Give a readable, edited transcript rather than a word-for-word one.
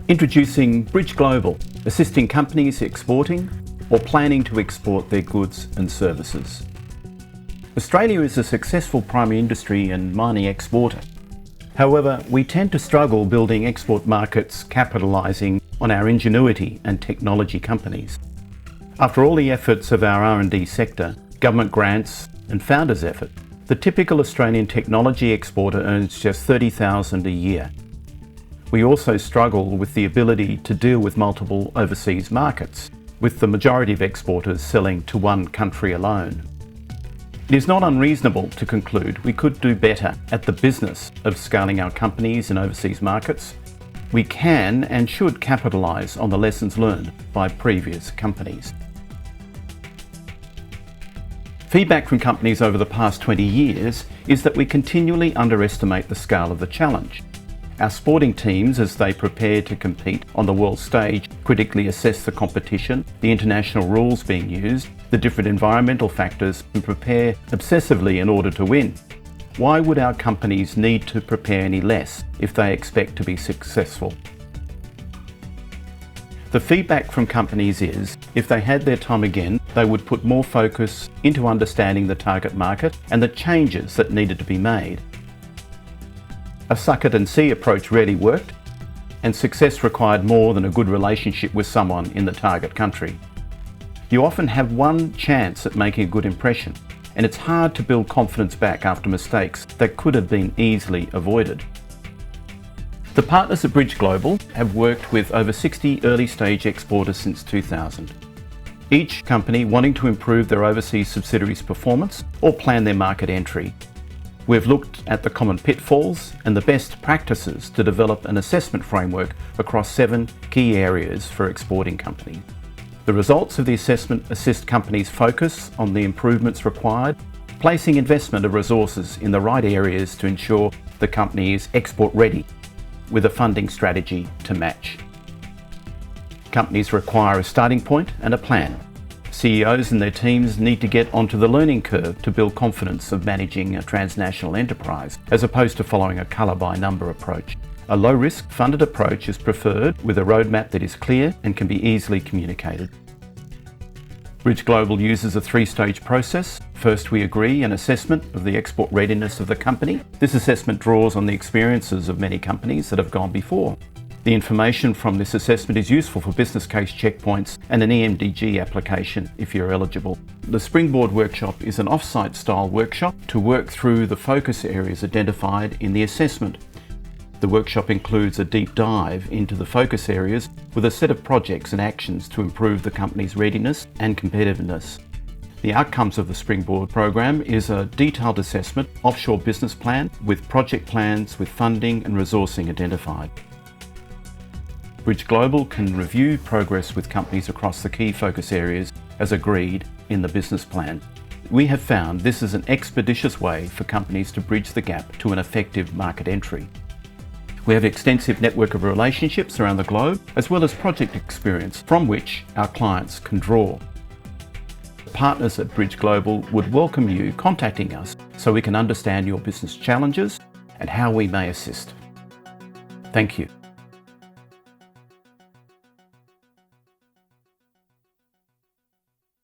Introducing BridgeGlobal, assisting companies exporting or planning to export their goods and services. Australia is a successful primary industry and mining exporter. However, we tend to struggle building export markets capitalising on our ingenuity and technology companies. After all the efforts of our R&D sector, government grants and founders' effort, the typical Australian technology exporter earns just $30,000 a year. We also struggle with the ability to deal with multiple overseas markets, with the majority of exporters selling to one country alone. It is not unreasonable to conclude we could do better at the business of scaling our companies in overseas markets. We can and should capitalise on the lessons learned by previous companies. Feedback from companies over the past 20 years is that we continually underestimate the scale of the challenge. Our sporting teams, as they prepare to compete on the world stage, critically assess the competition, the international rules being used, the different environmental factors, and prepare obsessively in order to win. Why would our companies need to prepare any less if they expect to be successful? The feedback from companies is, if they had their time again, they would put more focus into understanding the target market and the changes that needed to be made. A suck it and see approach rarely worked, and success required more than a good relationship with someone in the target country. You often have one chance at making a good impression, and it's hard to build confidence back after mistakes that could have been easily avoided. The partners at BridgeGlobal have worked with over 60 early-stage exporters since 2000. Each company wanting to improve their overseas subsidiaries' performance or plan their market entry. We've looked at the common pitfalls and the best practices to develop an assessment framework across 7 key areas for exporting companies. The results of the assessment assist companies focus on the improvements required, placing investment of resources in the right areas to ensure the company is export ready, with a funding strategy to match. Companies require a starting point and a plan. CEOs and their teams need to get onto the learning curve to build confidence of managing a transnational enterprise, as opposed to following a colour-by-number approach. A low-risk, funded approach is preferred with a roadmap that is clear and can be easily communicated. BridgeGlobal uses a 3-stage process. First, we agree an assessment of the export readiness of the company. This assessment draws on the experiences of many companies that have gone before. The information from this assessment is useful for business case checkpoints and an EMDG application if you're eligible. The Springboard workshop is an off-site style workshop to work through the focus areas identified in the assessment. The workshop includes a deep dive into the focus areas with a set of projects and actions to improve the company's readiness and competitiveness. The outcomes of the Springboard program is a detailed assessment, offshore business plan with project plans with funding and resourcing identified. BridgeGlobal can review progress with companies across the key focus areas as agreed in the business plan. We have found this is an expeditious way for companies to bridge the gap to an effective market entry. We have an extensive network of relationships around the globe, as well as project experience from which our clients can draw. Partners at BridgeGlobal would welcome you contacting us so we can understand your business challenges and how we may assist. Thank you.